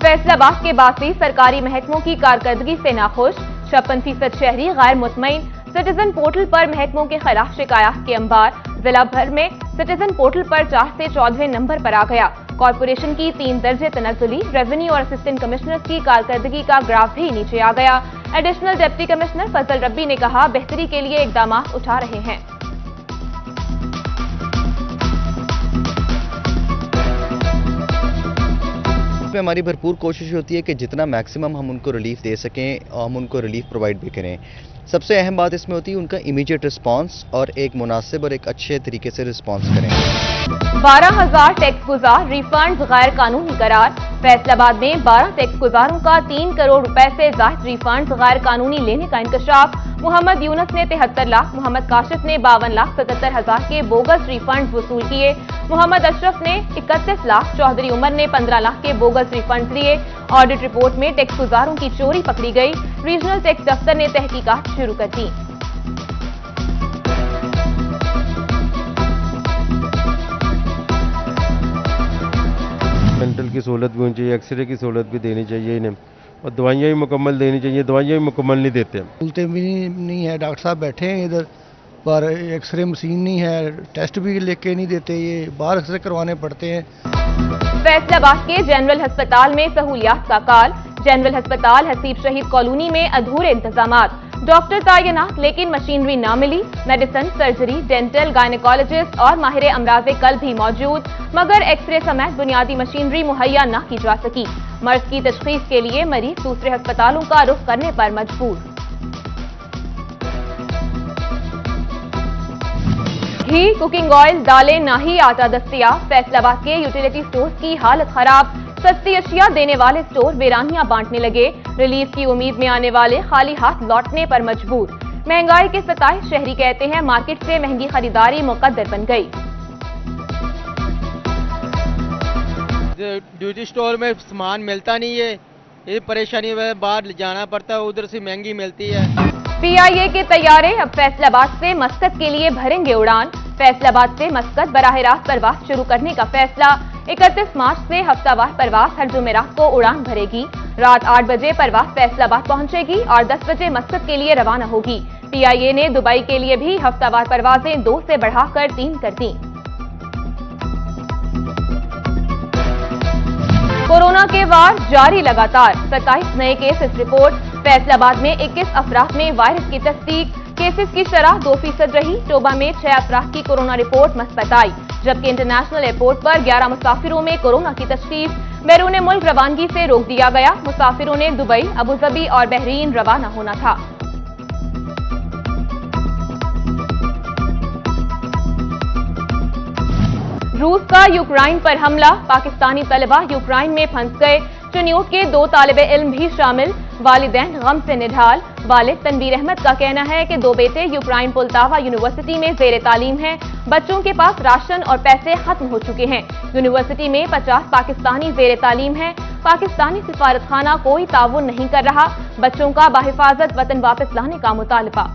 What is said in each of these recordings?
फैसलाबाद के बासी सरकारी महकमों की कारकर्दगी से नाखुश, 56% शहरी गैर मुतमईन। सिटीजन पोर्टल पर महकमों के खिलाफ शिकायत के अंबार। जिला भर में सिटीजन पोर्टल पर 4 से 14वें नंबर पर आ गया। कॉरपोरेशन की 3 दर्जे तनज़्ज़ुली, रेवेन्यू और असिस्टेंट कमिश्नर की कारकर्दगी का ग्राफ भी नीचे आ गया। एडिशनल डिप्टी कमिश्नर फजल रब्बी ने कहा, बेहतरी के लिए इकदाम उठा रहे हैं। में हमारी भरपूर कोशिश होती है कि जितना मैक्सिमम हम उनको रिलीफ दे सकें, हम उनको रिलीफ प्रोवाइड भी करें। सबसे अहम बात इसमें होती है उनका इमीडिएट रिस्पांस और एक मुनासिब और एक अच्छे तरीके से रिस्पांस करें। 12,000 टैक्स गुजार रिफंड गैर कानूनी करार। फैसलाबाद में 12 टैक्स गुजारों का 3 करोड़ रुपए से जायद रिफंड गैर कानूनी लेने का इंकशाफ। मोहम्मद यूनुस ने 73 लाख, मोहम्मद काशिफ ने 52,77,000 के बोगस रिफंड वसूल किए। मोहम्मद अशरफ ने 31 लाख, चौधरी उमर ने 15 लाख के बोगस रिफंड लिए। ऑडिट रिपोर्ट में टैक्स गुजारों की चोरी पकड़ी गई। रीजनल टैक्स दफ्तर ने तहकीकात शुरू कर दी। मेंटल की सहूलत भी होनी चाहिए, एक्सरे की सहूलत भी देनी चाहिए इन्हें, और दवाइयाँ भी मुकम्मल देनी चाहिए। दवाइयाँ भी मुकम्मल नहीं देते। बोलते भी नहीं है, डॉक्टर साहब बैठे हैं इधर, पर एक्सरे मशीन नहीं है, टेस्ट भी लेके नहीं देते, ये बाहर एक्सरे करवाने पड़ते हैं। फैसलाबाद के जनरल अस्पताल में सहूलियात का काल। जनरल अस्पताल हसीब शहीद कॉलोनी में अधूरे इंतजामात। डॉक्टर तैनात लेकिन मशीनरी ना मिली। मेडिसिन, सर्जरी, डेंटल, गायनेकोलॉजिस्ट और माहिर अमराज़े कल भी मौजूद, मगर एक्सरे समेत बुनियादी मशीनरी मुहैया न की जा सकी। मर्ज की तशखीस के लिए मरीज दूसरे अस्पतालों का रुख करने पर मजबूर। घी, कुकिंग ऑयल, दालें ना ही आटा दस्तयाब। फैसलाबाद के यूटिलिटी स्टोर्स की हालत खराब। सस्ती अशिया देने वाले स्टोर वीरानियां बांटने लगे। रिलीफ की उम्मीद में आने वाले खाली हाथ लौटने पर मजबूर। महंगाई के सताए शहरी कहते हैं, मार्केट से महंगी खरीदारी मुकद्दर बन गई। ड्यूटी स्टोर में सामान मिलता नहीं है, ये परेशानी है, बाहर जाना पड़ता है, उधर से महंगी मिलती है। PIA के तैयारे अब फैसलाबाद से मस्कत के लिए भरेंगे उड़ान। फैसलाबाद से मस्कत बराह रास्त परवास शुरू करने का फैसला। 31 मार्च से हफ्तावार परवास हर जुमेरात को उड़ान भरेगी। रात 8 बजे परवास फैसलाबाद पहुंचेगी और 10 बजे मस्कत के लिए रवाना होगी। PIA ने दुबई के लिए भी हफ्तावार परवाजें 2 से बढ़ाकर 3 कर दी। कोरोना के वार जारी लगातार। 27 नए केसेस रिपोर्ट। फैसलाबाद में 21 अफराद में वायरस की तस्दीक। केसेस की शरह 2% रही। टोबा में 6 अफराद की कोरोना रिपोर्ट मस्बत आई, जबकि इंटरनेशनल एयरपोर्ट पर 11 मुसाफिरों में कोरोना की तशखीस। बैरून मुल्क रवानगी से रोक दिया गया। मुसाफिरों ने दुबई, अबूधाबी और बहरीन रवाना होना था। रूस का यूक्रेन पर हमला। पाकिस्तानी तलबा यूक्रेन में फंस गए। चुनियोट के 2 तालिबे इल्म भी शामिल। वालिदैन गम से निढाल। वालिद तनवीर अहमद का कहना है कि 2 बेटे यूक्रेन पुलतावा यूनिवर्सिटी में जेर तालीम हैं। बच्चों के पास राशन और पैसे खत्म हो चुके हैं। यूनिवर्सिटी में 50 पाकिस्तानी जेर तालीम हैं। पाकिस्तानी सिफारत खाना कोई ताउन नहीं कर रहा। बच्चों का बाहिफाजत वतन वापस लाने का मुतालबा।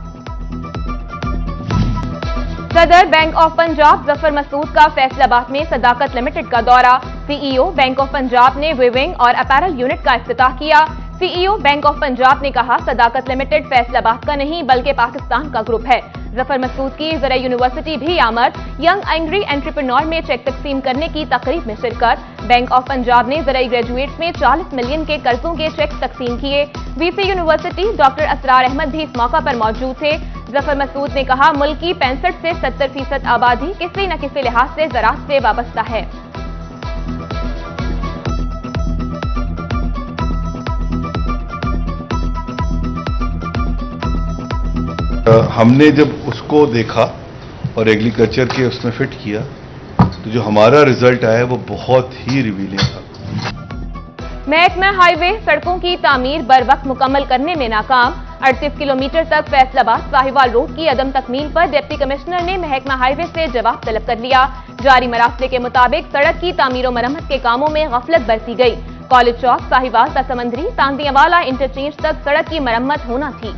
सदर बैंक ऑफ पंजाब जफर मसूद का फैसलाबाद में सदाकत लिमिटेड का दौरा। CEO बैंक ऑफ पंजाब ने विविंग और अपैरल यूनिट का इफ्तिताह किया। CEO बैंक ऑफ पंजाब ने कहा, सदाकत लिमिटेड फैसलाबाद का नहीं बल्कि पाकिस्तान का ग्रुप है। जफर मसूद की ज़रा यूनिवर्सिटी भी आमद। यंग एंग्री एंट्रप्रेन्योर में चेक तकसीम करने की तकरीब में शिरकत। बैंक ऑफ पंजाब ने ज़रा ग्रेजुएट्स में 40 मिलियन के कर्जों के चेक तकसीम किए। VC university doctor Asrar Ahmad भी इस मौका पर मौजूद थे। जफर मसूद ने कहा, मुल्क की 65 से 70% आबादी किसी न किसी लिहाज से ज़राअत से वाबस्ता है। हमने जब उसको देखा और एग्रीकल्चर के उसमें फिट किया, तो जो हमारा रिजल्ट आया वो बहुत ही रिवीलिंग था। महकमा हाईवे सड़कों की तामीर बर वक्त मुकम्मल करने में नाकाम। 38 किलोमीटर तक फैसलाबाद साहिवाल रोड की अदम तकमील पर डिप्टी कमिश्नर ने महकमा हाईवे से जवाब तलब कर लिया। जारी मरासले के मुताबिक सड़क की तामीर और मरम्मत के कामों में गफलत बरती गई। कॉलेज चौक, साहिवाल, तासमंदरी, तांदियावाला इंटरचेंज तक सड़क की मरम्मत होना थी।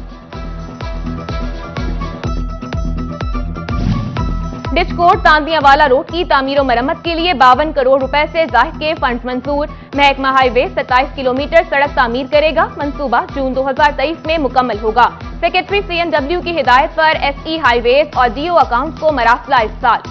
डिचकोट तांदियावाला रोड की तामीर और मरम्मत के लिए 52 करोड़ रुपए से जायद के फंड मंजूर। महकमा हाईवे 27 किलोमीटर सड़क तामीर करेगा। मंसूबा जून 2023 में मुकम्मल होगा। सेक्रेटरी CNW की हिदायत पर SE हाईवेज और DO अकाउंट्स को मरासला इस साल।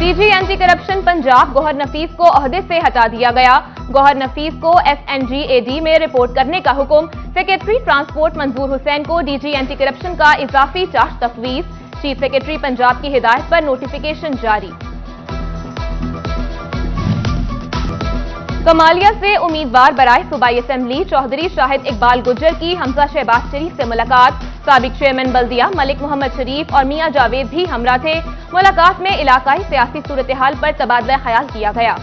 DG anti corruption Punjab Gohar Nafees को ओहदे से हटा दिया गया। गौहर नफीस को SNGAD में रिपोर्ट करने का हुक्म। सेक्रेटरी ट्रांसपोर्ट मंजूर हुसैन को DG एंटी करप्शन का इजाफी चार्ज तफवीज। चीफ सेक्रेटरी पंजाब की हिदायत पर नोटिफिकेशन जारी। कमालिया से उम्मीदवार बराए सूबाई असेंबली चौधरी शाहिद इकबाल गुज्जर की हमजा शहबाज शरीफ से मुलाकात। साबिक चेयरमैन बल्दिया मलिक मोहम्मद शरीफ और मियां जावेद भी हमरा थे। मुलाकात में इलाकाई सियासी सूरत हाल पर तबादला ख्याल किया गया।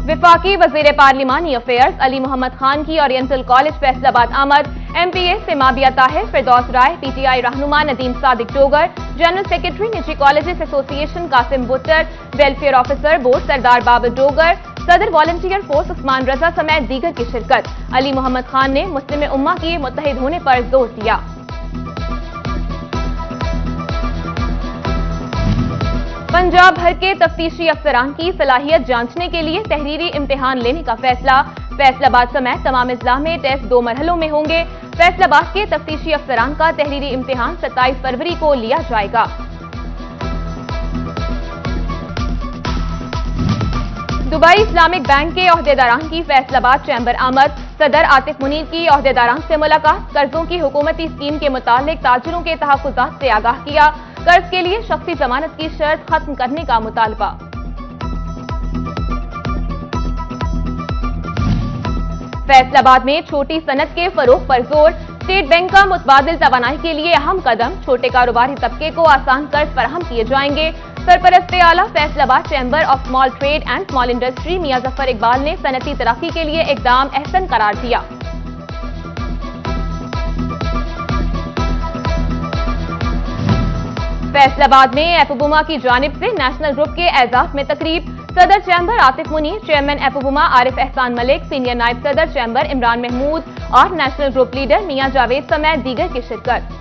विफाकी वजीर पार्लिमानी अफेयर्स अली मोहम्मद खान की ओरिएंटल कॉलेज फैसलाबाद आमद। MPA से माबिया ताहिर, फिरदौस राय, PTI रहनुमा नदीम सादिक डोगर, जनरल सेक्रेटरी निजी colleges association Qasim Buttar, welfare officer board Sardar Babar Dogar, सदर वॉलंटियर फोर्स उस्मान रजा समेत दीगर की शिरकत। अली मोहम्मद खान ने मुस्लिम उम्मा के मुत्तहिद होने पर जोर दिया। पंजाब भर के तफ्तीशी अफसरान की सलाहियत जांचने के लिए तहरीरी इम्तिहान लेने का फैसला। फैसलाबाद समेत तमाम अजला में टेस्ट 2 मरहलों में होंगे। फैसलाबाद के तफ्तीशी अफसरान का तहरीरी इम्तिहान 27 फरवरी को लिया जाएगा। दुबई इस्लामिक बैंक के ओहदेदारान की फैसलाबाद चैम्बर आमद। सदर आतिफ मुनीर की ओहदेदारान से मुलाकात। कर्जों की हुकूमती स्कीम के मुतालिक ताजरों के तहफ्फुजात से आगाह किया। कर्ज के लिए शख्सी जमानत की शर्त खत्म करने का मुतालबा। फैसलाबाद में छोटी सनत के फरोग पर जोर। स्टेट बैंक का मुतबादिल तवानाई के लिए अहम कदम। छोटे कारोबारी तबके को आसान कर्ज फराहम किए जाएंगे। सरपरस्ते आला Faisalabad chamber of small trade and small industry Mian Zafar Iqbal ने सनती तरक्की के लिए इकदाम अहसन करार दिया। फैसलाबाद में एफबुमा की जानिब से नेशनल ग्रुप के एजाज में तकरीब। सदर चैम्बर आतिफ मुनीर, चेयरमैन एफबुमा आरिफ एहसान मलिक, सीनियर नायब सदर चैम्बर इमरान महमूद और national group leader Mian Javed समेत दीगर की शिरकत।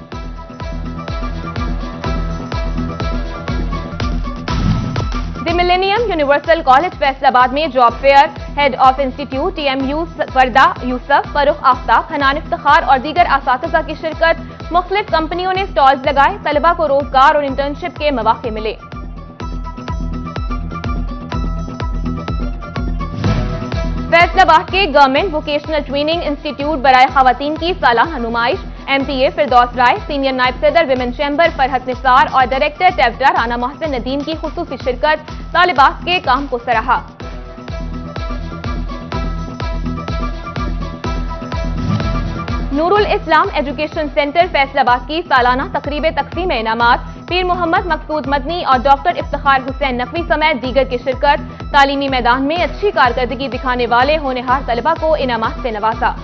The millennium universal college Faisalabad में job fair. Head of institute TMU Warda Yousaf, Farrukh Aftab, Hanan Iftikhar और दीगर असातिज़ा की शिरकत। मुख्तलिफ कंपनियों ने स्टॉल्स लगाए। तलबा को रोजगार और इंटर्नशिप के मौके मिले। फैसलाबाद के गवर्नमेंट वोकेशनल ट्रेनिंग इंस्टीट्यूट बराए खवातीन की सालाना नुमाइश। MPA फिरदौस राय, सीनियर नायब सदर विमेन चैम्बर फरहत निसार और डायरेक्टर टेवटा राना मोहसिन नदीम की खुसूसी शिरकत। तालिबात के काम को सराहा। नूरुल इस्लाम एजुकेशन सेंटर फैसलाबाद की सालाना तकरीब तकसीम इनामात। पीर मोहम्मद मकसूद मदनी और डॉक्टर इफ्तिखार हुसैन नकवी समेत दीगर की शिरकत। तालीमी मैदान में अच्छी कारकर्दगी दिखाने वाले होनहार तलबा को इनामात से नवाजा।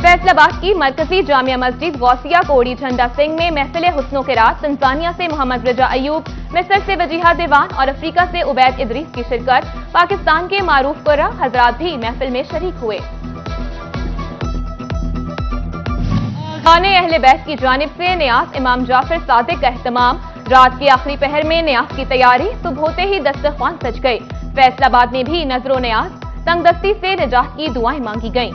फैसलाबाद की मरकजी जामिया मस्जिद गौसिया कोड़ी झंडा सिंह में महफिल हुस्नो के रात। तंजानिया से मोहम्मद रजा अयूब, मिस्र से वजीहा दीवान और अफ्रीका से उबैद इदरीस की शिरकत। पाकिस्तान के मारूफ कुर्रा हजरात भी महफिल में शरीक हुए। खाने अहले बैत की जानिब से नियाज इमाम जाफर सादिक का एहतमाम। रात के आखिरी पहर में नियाज की तैयारी। सुबह होते ही दस्तरख्वान सज गए। फैसलाबाद में भी नजरो नियाज, तंगदस्ती से निजात की दुआएं मांगी गईं।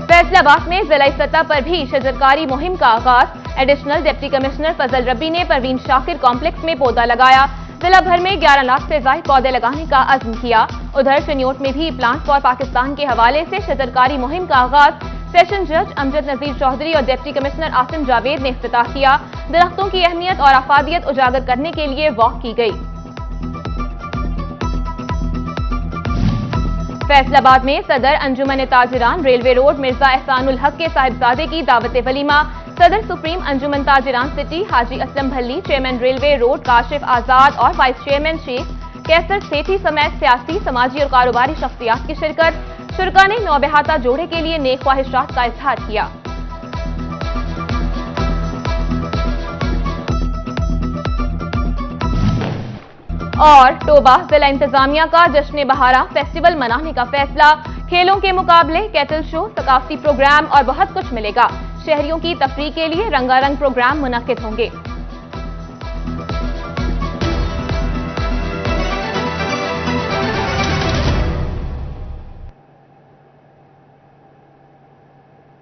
फैसलाबाद में जिला सतह पर भी शजरकारी मुहिम का आगाज। एडिशनल डिप्टी कमिश्नर फजल रब्बी ने परवीन शाकिर कॉम्प्लेक्स में पौधा लगाया। जिला भर में 11 लाख से ज्यादा पौधे लगाने का अज़्म किया। उधर शनियोट में भी प्लांट फॉर पाकिस्तान के हवाले से शजरकारी मुहिम का आगाज। सेशन जज अमजद नजीर चौधरी और डिप्टी कमिश्नर आसिम जावेद ने इफ्तिताह किया। दरख्तों की अहमियत और अफादियत उजागर करने के लिए वॉक की गई। फैसलाबाद में सदर अंजुमन ताजिरान रेलवे रोड मिर्जा एहसानुल हक के साहिबजादे की दावत वलीमा। सदर सुप्रीम अंजुमन ताजिरान सिटी हाजी Aslam भल्ली, chairman railway road Kashif आजाद और वाइस चेयरमैन शेख कैसर सेठी समेत सियासी, समाजी और कारोबारी शख्सियात की शिरकत। शुरका ने नौबहाता जोड़े के लिए नेक ख्वाहिशात का इजहार किया। और टोबा जिला इंतजामिया का जश्न बहारा फेस्टिवल मनाने का फैसला। खेलों के मुकाबले, कैटल शो, सकाफती प्रोग्राम और बहुत कुछ मिलेगा। शहरियों की तफरीह के लिए रंगारंग प्रोग्राम मुनक्किद होंगे।